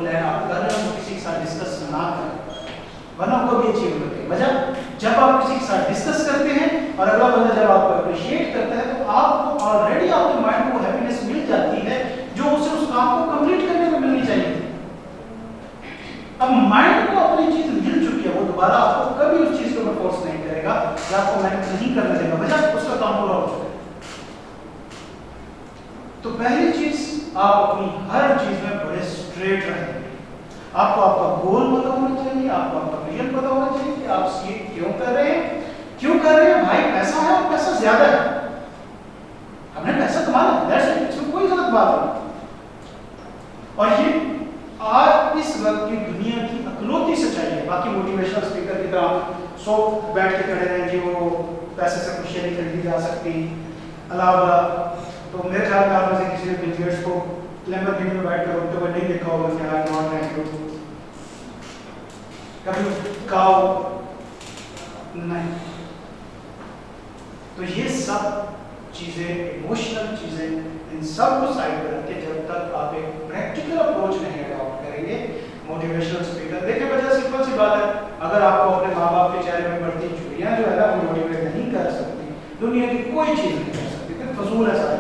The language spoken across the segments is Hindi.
प्लान आप कर रहे हो तो किसी के साथ डिस्कस ना करें, वरना कभी अचीव करते हैं। वजह जब आप किसी के साथ डिस्कस करते हैं और अगला बंदा जब आपको अप्रिशिएट करता है तो आपको ऑलरेडी आपके माइंड को हैप्पीनेस मिल जाती है जो उसे उस काम को कंप्लीट करने में मिलनी चाहिए। अब माइंड को अपनी चीज मिल चुकी है, वो दोबारा आपको कभी उस चीज के ऊपर फोर्स नहीं करेगा या आपको मेहनत नहीं करने देगा, वजह उसका काम पूरा हो चुका है। तो पहली चीज आप अपनी हर चीज में बड़े स्ट्रेट रहेंगे। आपको आपका गोल पता होना चाहिए, आपको आपका विजन पता होना चाहिए कि आप सीए क्यों कर रहे हैं। क्यों कर रहे हैं? भाई पैसा है और पैसा ज्यादा है, हमने पैसा कमाना है, दैट्स इट, इसमें कोई गलत बात नहीं। और ये आज इस वक्त की दुनिया की अकलौती सच्चाई है। बाकी मोटिवेशनल स्पीकर की तरह सो बैठ के खड़े रहें जी वो पैसे से खुशियां नहीं खरीदी जा सकती अलावा, तो मेरे ख्याल में आप में से किसी ने बिल गेट्स को लैम्बोर्गिनी में बैठ कर उठते हुए नहीं देखा होगा कि आई नॉट थैंक यू, कभी काओ नहीं। तो ये सब चीजें, इमोशनल चीजें, इन सब को साइड पर रख के जब तक आप एक प्रैक्टिकल अप्रोच नहीं अडॉप्ट करेंगे मोटिवेशनल स्पीकर, देखिए वजह सिंपल सी बात है, अगर आपको अपने माँ बाप के चेहरे में बढ़ती चुड़ियां जो है ना वो मोटिवेट नहीं कर सकती, दुनिया की कोई चीज नहीं कर सकती, फिर फजूल है सारी।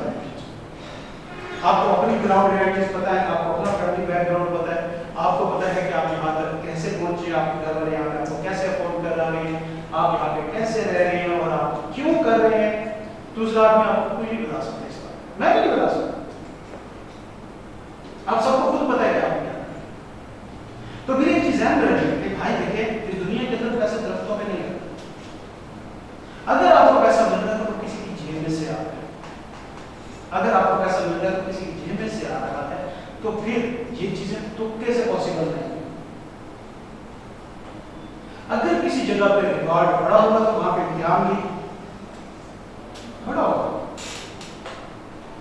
आपको अपनी ग्राउंड रियलिटीज पता है, आपको अपना फैमिली बैकग्राउंड पता है, आपको पता है कि आप यहाँ तक कैसे पहुंचे, आपके घर वाले यहाँ पे आपको कैसे अफोर्ड कर रहे हैं, आप यहाँ पे कैसे रह रहे हैं और आप क्यों कर रहे हैं। दूसरा आदमी आपको कोई नहीं बता सकता इस बात, मैं भी नहीं बता सकता, आप सबको खुद पता है क्या आप क्या। तो फिर एक चीज ध्यान रखिए कि भाई देखिए इस दुनिया के अंदर पैसे दरख्तों पे नहीं लगता। अगर आपको पैसा मिल रहा है तो किसी की जेब में से आ रहा है, अगर आपको पैसा मिल रहा है तो किसी की जेब में से आ रहा है, तो फिर ये चीजें तुक्के से पॉसिबल नहीं। अगर किसी जगह पे रिकॉर्ड बड़ा होगा तो वहां पे ध्यान भी बड़ा होगा।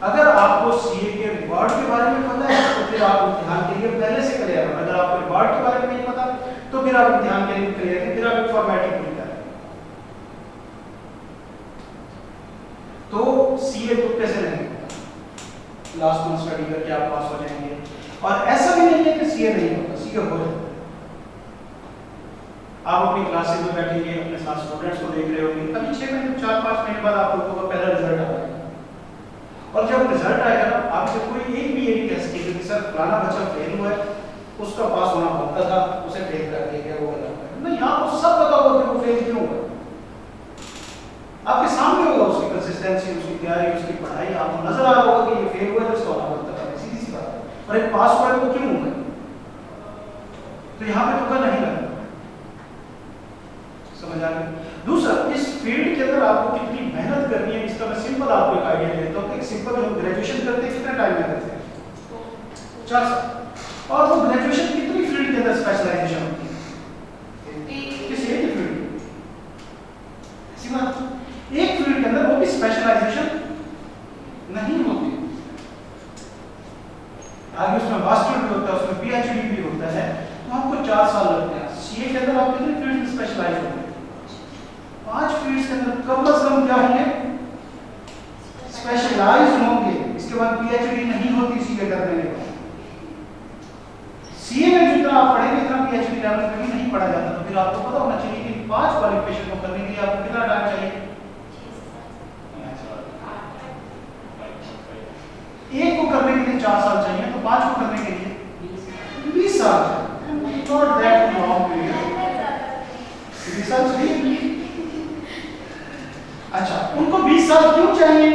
अगर आपको सीए के रिकॉर्ड के बारे में पता है तो फिर आप इम्तिहान के लिए पहले से क्लियर हो। अगर आपको रिकॉर्ड के बारे में नहीं पता तो फिर आप इम्तिहान के लिए क्लियर है, फिर आप एक फॉर्मेटिंग पूरी करें। तो सीए तो कैसे नहीं लास्ट मंथ स्टडी करके आप पास हो जाएंगे, और ऐसा भी नहीं है कि सीए नहीं होगा, सीए हो जाएगा। आप अपनी क्लासेस में बैठेंगे, अपने साथ स्टूडेंट्स को देख रहे होंगे, अभी 6 महीने 4-5 महीने बाद आप लोगों का पहला रिजल्ट आएगा, और जब रिजल्ट आएगा ना आपसे कोई एक भी ये नहीं कह सकेगा कि सर फलाना बच्चा फेल हुआ है, उसका पास होना बनता था, उसे फेल कर दिया गया, वो गलत है। नहीं, आपको सब पता होगा कि वो फेल क्यों हुआ, आपके सामने होगा उसकी कंसिस्टेंसी, उसकी तैयारी, उसकी पढ़ाई, आपको नजर आ रहा होगा कि ये फेल हुआ है तो इसका होना बनता था, सीधी सी बात है। और एक पास हुआ है तो क्यों हुआ, तो यहाँ पे तुक्का नहीं लगता, समझ आ गया। दूसरा, इस फील्ड के अंदर आपको कितनी मेहनत करनी है इसका मैं सिंपल आपको एक आइडिया देता हूँ। एक सिंपल हम ग्रेजुएशन करते हैं कितने टाइम में करते हैं? 4 साल। और वो ग्रेजुएशन कितनी फील्ड के अंदर स्पेशलाइजेशन होती है? किसी एक फील्ड में, ऐसी बात एक फील्ड के अंदर वो भी स्पेशलाइजेशन नहीं होती, आगे उसमें मास्टर भी होता है, उसमें पीएचडी भी होता है, तो आपको 4 साल लगते हैं। सीए के अंदर आप कितनी फील्ड में स्पेशलाइज होंगे? 5 फील्ड्स के अंदर कम से कम क्या होंगे? स्पेशलाइज होंगे। इसके बाद पीएचडी नहीं होती सीए करने के बाद। सीए में जितना आप पढ़ेंगे इतना पीएचडी लेवल पे भी नहीं पढ़ा जाता। तो फिर आपको पता होना चाहिए कि 5 क्वालिफिकेशन को करने के लिए आपको कितना टाइम चाहिए? एक को करने के लिए 4 साल चाहिए, तो 5 को करने के लिए 20 साल चाहिए। Not that long period. 20 साल चाहिए। अच्छा, उनको 20 साल क्यों चाहिए?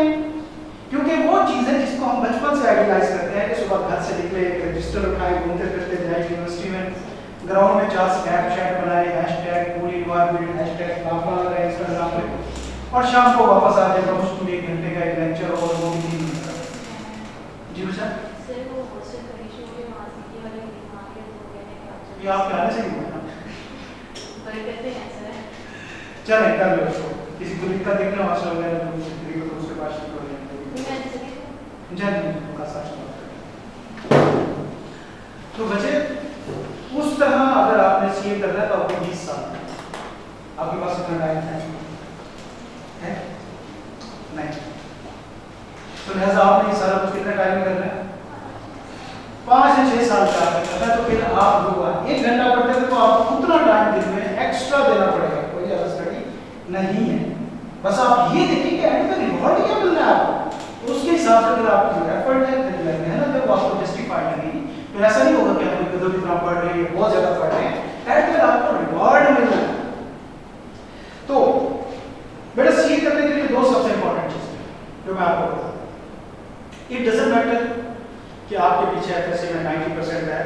क्योंकि वो चीज है जिसको हम बचपन से आइडियलाइज करते हैं कि सुबह घर से निकले, एक रजिस्टर उठाए, घूमते फिरते जाए यूनिवर्सिटी में, ग्राउंड में 4 स्नैपचैट बनाए, हैशटैग पूरी इन्वायरमेंट, हैशटैग पापा रहे इंस्टाग्राम पे, और शाम को वापस आ जाए तो उसको 1 घंटे का एक लेक्चर और वो भी 3 घंटे का। जी बेटा, ये आप कहने से ही हुआ ना, चले कर लो उसको, किसी को लिखा देखना हॉस्टल वगैरह तो उसके पास शुरू कर लेंगे जल्दी का साथ। तो बच्चे उस तरह अगर आपने सीए करना है तो आपको 20 साल आपके पास इतना टाइम है नहीं, तो लिहाजा आपने सारा कुछ कितने टाइम में करना है? 5 या 6 साल का है तो फिर आप जो 1 घंटा पढ़ते थे तो आपको उतना टाइम दिन में एक्स्ट्रा देना पड़ेगा, कोई ज़्यादा स्टडी नहीं है। बस आप ये देखिए कि एंड में रिवॉर्ड क्या मिल रहा है आपको, तो उसके हिसाब से अगर आपकी जो एफर्ट है मेहनत है वो आपको जस्टिफाइड लगेगी। फिर ऐसा नहीं होगा कि आप गधों की तरह पढ़ रहे हैं, बहुत ज़्यादा पढ़ रहे हैं, एंड में आपको रिवॉर्ड मिल रहा है। तो बेटा सीए करने के लिए 2 सबसे इंपॉर्टेंट चीज़ है जो मैं आपको बता दूं। इट डजंट मैटर कि आपके पीछे एफएससी में 90% है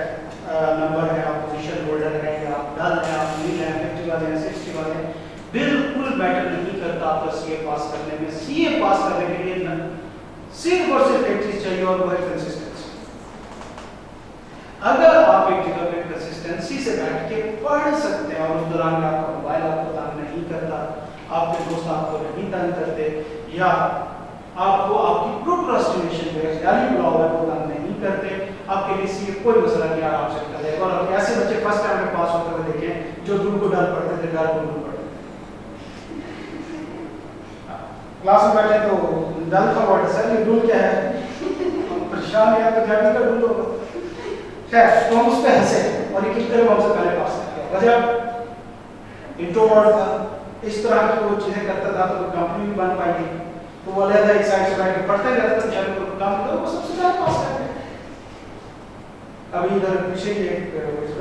नंबर है, आप पोजीशन होल्डर है या आप डल है, आप नील है, 50 वाले हैं, 60 वाले हैं, बिल्कुल मैटर नहीं करता आपका सीए पास करने में। सीए पास करने के लिए सिर्फ और सिर्फ एक चीज चाहिए और वो है कंसिस्टेंसी। अगर आप एक जगह पे कंसिस्टेंसी से बैठ के पढ़ सकते हैं और उस दौरान में आपका मोबाइल आपको तंग नहीं करता, आपके दोस्त आपको नहीं तंग करते, या आपको आपकी प्रोक्रास्टिनेशन जो है ख्याली ब्लॉक है वो तंग नहीं करते, आपके लिए सीए कोई मसला नहीं, आराम से निकल जाएगा। और ऐसे बच्चे फर्स्ट टाइम में पास होते हुए देखें जो दूर को डर पढ़ते थे, डर को दूर पढ़ते क्लास में बैठे तो डल का वर्ड सर ये रूल क्या है, हम परेशान या तो जाने का रूल होगा। खैर तो हम उस पर हंसे और ये कितने हमसे पहले पास कर गया। जब इंट्रोवर्ट था, इस तरह की वो चीजें करता था तो कंपनी भी बन पाई थी, तो वो अलग एक साइड से बैठ के पढ़ते रहते थे, बेचारे को काम करते वो सबसे ज्यादा पास कर गए। अभी इधर पीछे ही एक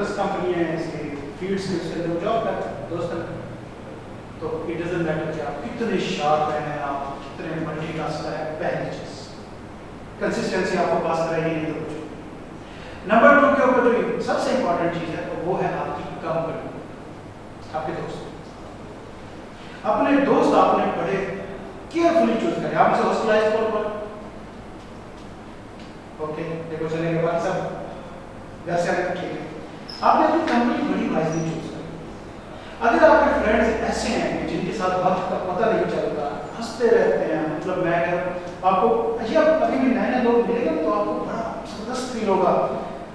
10 कंपनी है इसकी फील्ड्स के उसके अंदर जॉब करते हैं दोस्त। तो इट डजंट मैटर कि आप कितने शार्प हैं, आप कितने मल्टीटास्कर हैं, पहली चीज कंसिस्टेंसी आपको पास करेगी, नहीं तो कुछ। नंबर 2 के ऊपर जो सबसे इंपॉर्टेंट चीज है तो वो है आपकी कंपनी, आपके दोस्त। अपने दोस्त आपने बड़े केयरफुली चूज करें। आप इसे हॉस्टलाइज पर ओके देखो चलेंगे, बाकी सब घर से आगे ठीक है। आपने अपनी कंपनी बड़ी वाइजली चूज करी। अगर आपके फ्रेंड्स ऐसे हैं जिनके साथ वक्त का पता नहीं चलता, हंसते रहते हैं, मतलब मैं अगर आपको ये अभी भी नए नए लोग मिलेंगे तो आपको बड़ा जबरदस्त फील होगा,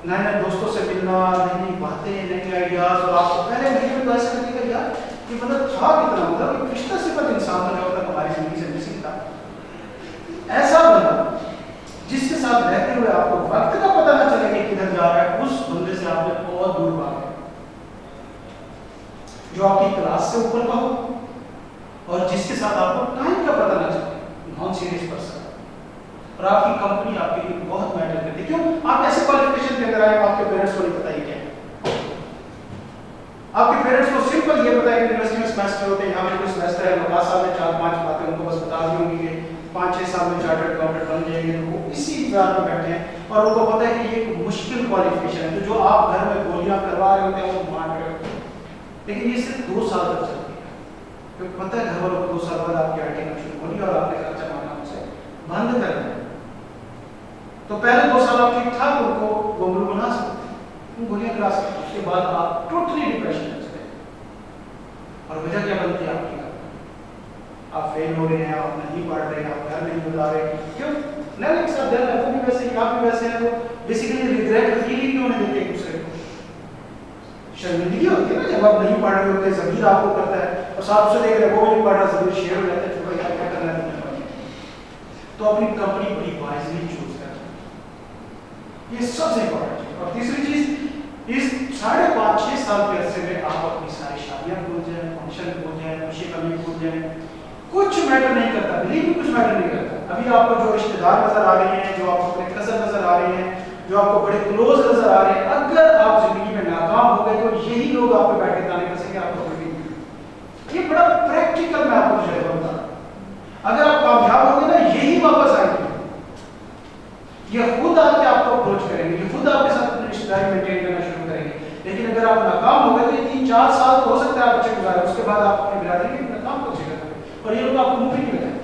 नए नए दोस्तों से मिलना, नई नई बातें, नए आइडियाज। और आपको पहले महीने में तो ऐसा लगेगा यार कि मतलब था कितना, मतलब रिश्ता सिर्फ इंसान था जो तक हमारी जिंदगी से मिसिंग था। ऐसा बना जिसके साथ रहते हुए आपको वक्त का पता ना चले कि किधर जा रहा है, उस बंदे से आपने बहुत दूर भागे, जो आपकी क्लास से ऊपर का हो और जिसके साथ आपको टाइम का पता ना चले, नॉन सीरियस पर्सन। और आपकी कंपनी आपके लिए बहुत मैटर करती है। क्यों? आप ऐसे क्वालिफिकेशन के अंदर आए, आपके पेरेंट्स को नहीं पता ये क्या है। आपके पेरेंट्स को सिंपल ये पता है कि यूनिवर्सिटी में सेमेस्टर होते हैं, यहाँ पे कोई सेमेस्टर है, 10 साल में 4-5 बातें उनको बस बता दी होंगी कि 5-6 साल में चार्टर्ड अकाउंटेंट बन जाएंगे। वो इसी इंतजार में बैठे हैं और उनको पता है कि ये एक मुश्किल क्वालिफिकेशन है, तो जो आप घर में गोलियां करवा रहे होते हैं वो मान रहे होते हैं, लेकिन ये सिर्फ 2 साल तक चलती है। क्योंकि पता है घर वालों को 2 साल बाद आपकी आईटी में शुरू होनी और आपने खर्चा मांगना उनसे बंद करना है। तो पहले 2 साल आप ठीक ठाक उनको गोमरू बना सकते हैं, गोलियां करा सकते हैं, उसके बाद आप टोटली डिप्रेशन में चले जाएं। और वजह क्या बनती है आपकी? आप फेल हो रहे हैं, आप नहीं पढ़ रहे हैं, आप घर नहीं बता रहे, क्यों? नहीं एक साथ देना, वो भी वैसे ही, आप भी वैसे हैं, तो बेसिकली रिग्रेट फील ही क्यों नहीं देते एक दूसरे को? शर्मिंदगी होती है ना जब आप नहीं पढ़ रहे होते, ज़मीर आपको करता है और साथ से देख रहे वो भी नहीं पढ़ रहा, ज़मीर शेयर हो जाता है, छोटा यार क्या करना है। तो अपनी कंपनी बड़ी वाइजली चूज करें, ये सबसे इंपॉर्टेंट चीज। और तीसरी चीज, इस 5.5-6 साल के अरसे में आप अपनी सारी शादियां भूल जाएं, फंक्शन भूल जाएं, खुशी कमी भूल जाएं, कुछ मैटर नहीं करता, बिलीव कुछ मैटर नहीं करता। अभी आपको जो रिश्तेदार नजर आ रहे हैं, जो आपको अपने कजन नजर आ रहे हैं, जो आपको बड़े क्लोज नजर आ रहे हैं, अगर आप जिंदगी में नाकाम हो गए तो यही लोग आप पे बैठे ताने कसेंगे, आपको कोई नहीं। ये बड़ा प्रैक्टिकल मैं आपको जो बता रहा हूं। अगर आप कामयाब हो गए ना, यही वापस आएंगे, ये खुद आके आपको अप्रोच करेंगे, ये खुद आपके साथ अपनी रिश्तेदारी मेंटेन करना शुरू करेंगे। लेकिन अगर आप नाकाम हो गए तो 3-4 साल तो हो सकता है आप अच्छे गुजारे, उसके बाद आप अपनी बिरादरी में नाकाम हो जाएगा और ये लोग आपको मुंह नहीं लगाएंगे,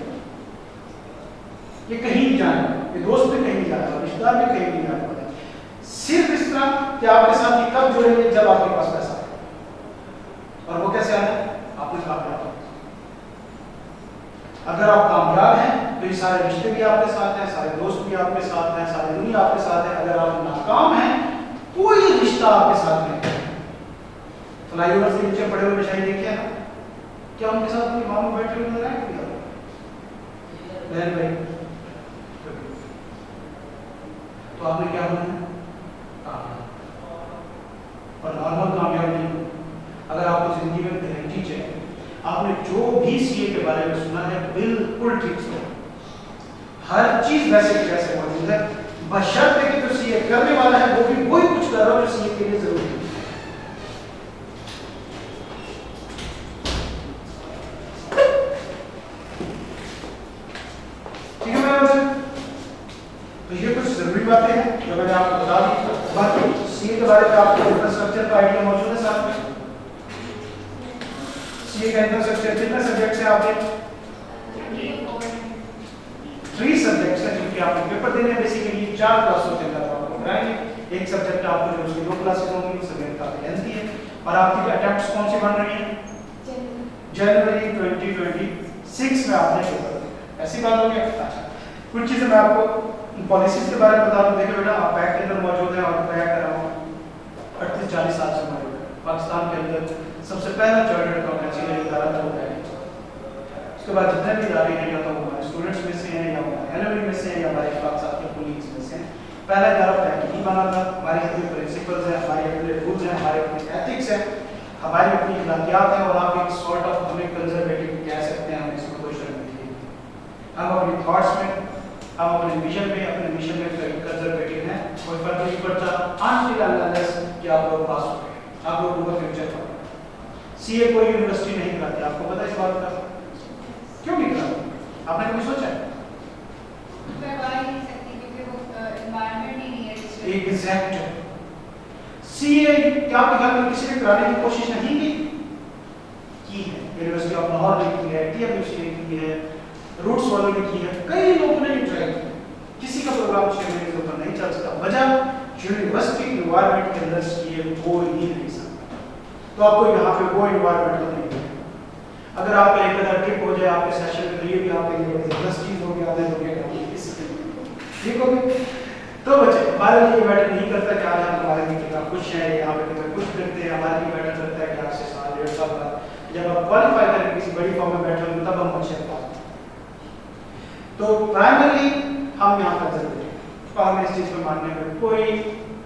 ये कहीं नहीं जाने, ये दोस्त भी कहीं नहीं जाता, रिश्तेदार भी कहीं नहीं जाने वाला। सिर्फ इस तरह कि आपके साथ ये कब जुड़ेंगे जब आपके पास पैसा है। और वो कैसे आना है? आपने कामयाब। अगर आप कामयाब हैं तो ये सारे रिश्ते भी आपके साथ हैं, सारे दोस्त भी आपके साथ हैं, सारी दुनिया आपके साथ है। अगर आप नाकाम हैं कोई रिश्ता आपके साथ नहीं है। फ्लाईओवर से नीचे पड़े हुए शायद देखे ना, क्या उनके साथ कोई मामू बैठे हुए नजर आए? बहन भाई, तो आपने क्या बोला? और नॉर्मल कामयाब नहीं हो। अगर आपको जिंदगी में गारंटी चाहिए, आपने जो भी सीए के बारे में सुना है बिल्कुल ठीक सुना, हर चीज वैसे की वैसे मौजूद है, बशर्ते कि जो सीए करने वाला है वो भी वही कुछ कर रहा हो जो सीए के लिए जरूरी है। ठीक है मेरे, तो ये कुछ जरूरी बातें हैं जो मैंने आपको बता दी। बाकी सीए के बारे में आपको इंफ्रास्ट्रक्चर का आइडिया मौजूद है साथ में। सीए का इंफ्रास्ट्रक्चर कितने सब्जेक्ट्स हैं आपके? 3 सब्जेक्ट्स हैं जिनके आपको पेपर देने हैं। बेसिकली 4 क्लासों के अंदर आपको कराएंगे। एक सब्जेक्ट आपको जो उसकी 2 क्लासेस होंगी, वो सब्जेक्ट काफी लेंथी है। और आपकी अटेम्प्ट्स कौन सी बन रही हैं? जनवरी 2026 में आपने पेपर देना। ऐसी बात हो गया। अच्छा, कुछ चीजें मैं आपको पॉलिसीज के बारे में बता दूं। देखो बेटा, आप बैक के अंदर मौजूद है और बैक कर रहा हूँ 38-40 साल से मौजूद है। पाकिस्तान के अंदर सबसे पहला चार्टर्ड अकाउंटेंसी का इदारा था वो बैंक। उसके बाद जितने भी इदारे हैं, या तो हमारे स्टूडेंट्स में से हैं, या हमारे एलुमनी में से हैं, या हमारे साथ के कोलीग्स में से हैं, पहला इदारा बैंक ही बना था। हमारे अपने प्रिंसिपल्स हैं, हमारे अपने रूल्स हैं, हमारे अपने एथिक्स हैं, हमारी अपनी अखलाकियात हैं, और आप एक सॉर्ट ऑफ हमें कंजर्वेटिव कह सकते हैं। हमें इसमें कोई शर्म नहीं है। हम अपनी थॉट्स में, हम अपने विजन में, अपने मिशन में कंजर्वेटिव हैं। कोई फर्क नहीं पड़ता अनटिल अनलेस कि आप लोग पास हो गए, आप लोगों का फ्यूचर पड़ा। सीए कोई यूनिवर्सिटी नहीं कराती, आपको पता है इस बात का? क्यों नहीं कराती? आपने कभी सोचा है? एग्जैक्ट। सीए क्या आपके ख्याल में किसी ने कराने की कोशिश नहीं की है? यूनिवर्सिटी ऑफ लाहौर ने की है, टीएमयूसी ने की है, रूट्स वालों ने की है, कई लोगों ने ट्राई किया। किसी का प्रोग्राम 6 महीने के ऊपर नहीं चल सकता। वजह यूनिवर्सिटी एनवायरनमेंट के अंदर सीए हो ही नहीं सकता। तो आपको यहाँ पे वो एनवायरनमेंट तो नहीं है। अगर आपका एक अदर ट्रिप हो जाए आपके सेशन में, तो ये भी आपके लिए बड़ी जबरदस्त चीज होगी। आपने ठीक हो गए। तो बच्चे, हमारे लिए मैटर नहीं करता कि आज हम हमारे लिए कितना खुश हैं, यहाँ पे कितना कुछ करते हैं। हमारे लिए मैटर करता है कि आज से साल 1.5 साल बाद जब आप क्वालिफाई करके किसी बड़ी फॉर्म में बैठे होंगे, तब हम अच्छे पास। तो प्राइमरी हम यहाँ पर जरूरी है, तो हमें इस चीज़ को मानने में कोई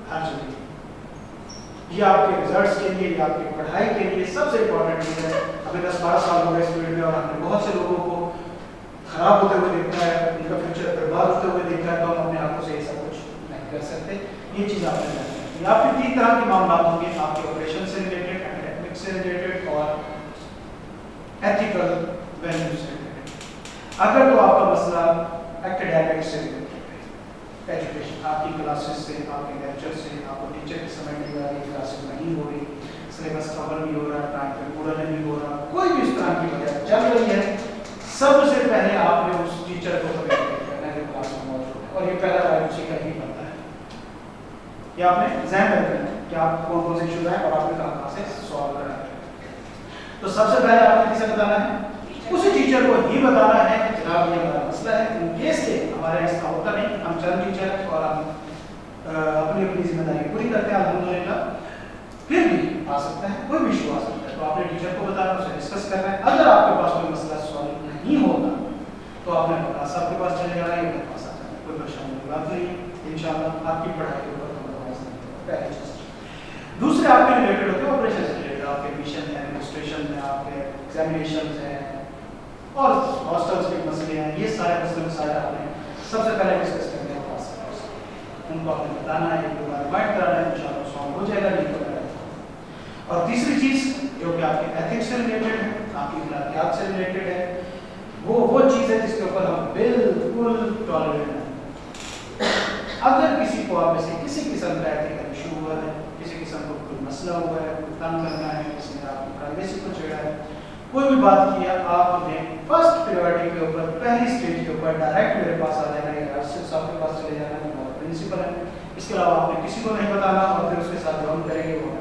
हर्ज नहीं। ये आपके रिजल्ट्स के लिए, ये आपकी पढ़ाई के लिए सबसे इम्पोर्टेंट चीज़ है। हमें 10-12 साल हो गए इस फील्ड में, और हमने बहुत से लोगों को खराब होते हुए देखा है, उनका फ्यूचर बर्बाद होते हुए देखा है। तो हम अपने आंखों से ये सब कुछ नहीं कर सकते। ये चीज़ आपने जाननी है। आपके 3 तरह के मामला होंगे, आपके ऑपरेशन से रिलेटेड, एकेडमिक से रिलेटेड, और एथिकल वैल्यू से रिलेटेड। अगर तो आपका मसला एकेडमिक से रिलेटेड है, एजुकेशन, आपकी क्लासेस से, आपके लेक्चर से, आपको टीचर की समझ नहीं आ रही, क्लासेस नहीं हो रही, सिलेबस कवर नहीं हो रहा, टाइम पे पूरा नहीं हो रहा, कोई भी इस तरह की वजह चल रही है, सबसे पहले आपने उस टीचर को कम्युनिकेट करना है जो क्लास में मौजूद है। और ये पहला कार्य उसी का ही बनता है। ये आपने ध्यान रखना है कि आप कौन कौन से इशू हैं और आपने कहाँ से सॉल्व करना है। तो सबसे पहले आपने किसे बताना है? उसी टीचर को ही बताना है कि जनाब ये हमारा मसला है। इन केस के हमारे ऐसा होता नहीं, हम चंद टीचर और हम अपनी अपनी जिम्मेदारी पूरी करते हैं अल्हम्दुलिल्लाह। फिर भी आ सकता है, कोई भी इशू आ सकता है, तो आपने टीचर को बताना, उसे डिस्कस करना है। अगर आपके पास कोई मसला सॉल्व नहीं होगा तो आपने प्रकाश साहब के पास चले जाना है, मेरे पास आ जाना है, कोई परेशानी की बात नहीं है। इंशाल्लाह आपकी पढ़ाई के ऊपर कॉम्प्रोमाइज नहीं होगा। पहली चीज। दूसरे आपके रिलेटेड होते हैं ऑपरेशन से रिलेटेड, आपके एडमिशन है, एडमिनिस्ट्रेशन है, आपके एग्जामिनेशन है, और हॉस्टल्स के मसले हैं। ये सारे मसले सारे आपने सबसे पहले डिस्कस करने हैं क्लास में। उनको आपने बताना है, एक बार रिमाइंड कराना है, इंशाल्लाह सॉल्व हो जाएगा, नहीं तो और तीसरी चीज जो कि आपके एथिक्स से रिलेटेड है, आपकी अखलाकियात से रिलेटेड है, वो चीज है जिसके ऊपर हम बिल्कुल टॉलरेट नहीं। अगर किसी को आप में से किसी किस्म का एथिकल इशू हुआ है, किसी किस्म को कोई मसला हुआ है, कोई तंग करना है, किसी ने आपकी प्राइवेसी को छेड़ा है, कोई भी बात की है, आपने फर्स्ट प्रायोरिटी के ऊपर, पहली स्टेज के ऊपर डायरेक्ट मेरे पास आ जाना है, राशिद साहब के पास चले जाना है, हमारा प्रिंसिपल है। इसके अलावा आपने किसी को नहीं बताना, और फिर उसके साथ जो हम करेंगे वो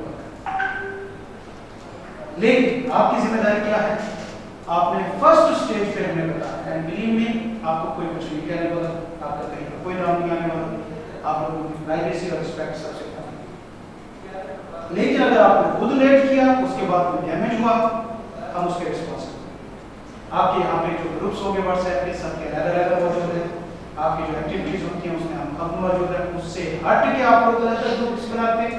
लेकिन आपकी जिम्मेदारी क्या है? आपने फर्स्ट स्टेज पे हमें बताया, एंड बिलीव मी, आपको कोई कुछ नहीं कहने वाला, आपका कहीं पर कोई नाम नहीं आने वाला, आप लोगों की प्राइवेसी और रिस्पेक्ट सबसे पहले। लेकिन अगर आपने खुद लेट किया, उसके बाद कोई डैमेज हुआ, हम उसके रिस्पॉन्सिबल हैं। आपके यहाँ पे जो ग्रुप्स होंगे व्हाट्सएप के, सबके अलग-अलग मौजूद है, आपकी जो एक्टिविटीज होती हैं उसमें हम सब मौजूद है, उससे हट के आप लोग अलग-अलग ग्रुप्स बनाते हैं,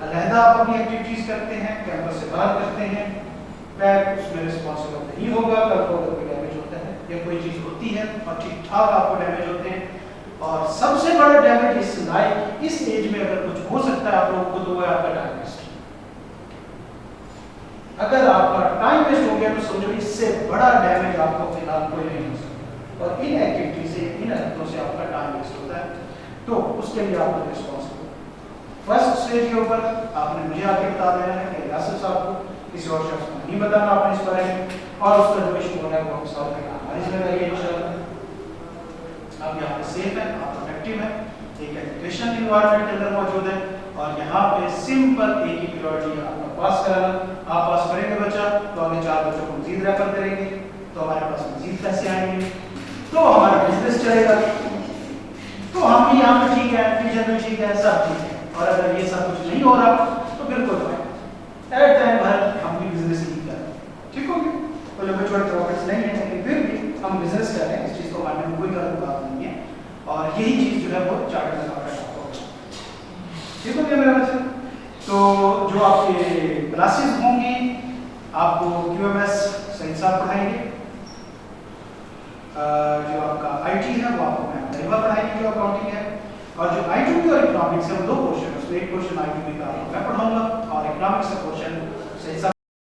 अलहदा आप अपनी एक्टिविटीज करते हैं, कैंपस से बाहर करते हैं, बैंक उसमें रिस्पॉन्सिबल नहीं होगा। कल को अगर कोई डैमेज होता है या कोई चीज होती है और ठीक ठाक आपको डैमेज होते हैं, और सबसे बड़ा डैमेज इस लाइफ इस एज में अगर कुछ हो सकता है आप लोगों को, तो वो है आपका टाइम वेस्ट। अगर आपका टाइम वेस्ट हो गया तो समझो इससे बड़ा डैमेज आपको फिलहाल कोई नहीं हो सकता। और इन एक्टिविटी से, इन हरकतों से आपका टाइम वेस्ट होता है, तो उसके लिए आप लोग रिस्पॉन्सिबल। फर्स्ट स्टेज के ऊपर आपने मुझे आके बता देना है कि यासिर साहब को, किसी और शख्स को नहीं बताना आपने इस बारे में, और उसका जो इशू होना है वो हम सॉल्व करना हमारी जिम्मेदारी है इंशाल्लाह। आप यहाँ पे सेफ हैं, आप प्रोटेक्टिव हैं, एक एजुकेशन इन्वायरमेंट के अंदर मौजूद है, और यहाँ पे सिंपल एक ही प्रायोरिटी है आपका पास कराना। आप पास करेंगे बच्चा तो आगे 4 बच्चों को मजीद रेफर करेंगे, तो हमारे पास मजीद पैसे आएंगे, तो हमारा बिजनेस चलेगा, तो हम भी यहाँ पे ठीक है, टीचर भी ठीक है, सब ठीक है। और अगर ये सब कुछ नहीं हो रहा तो फिर कोई बात नहीं, एट टाइम भर हम भी बिजनेस ही कर रहे हैं, ठीक हो गया। तो लंबे छोटे प्रॉफिट्स नहीं है, लेकिन फिर भी हम बिजनेस कर रहे हैं, इस चीज़ को मानने में कोई गलत बात नहीं है, और यही चीज़ जो है वो चार्टर्ड अकाउंटेंट आपको, ठीक हो गया मेरा बच्चा। तो जो आपके क्लासेस होंगी, आपको QMS सही साहब पढ़ाएंगे, जो आपका IT है वो आपको मैम तरीबा पढ़ाएंगे जो अकाउंटिंग है, और जो I2B और इकोनॉमिक्स है वो 2 पोर्शन है, उसमें एक पोर्शन I2B का मैं पढ़ाऊंगा और इकोनॉमिक्स का पोर्शन सही साहब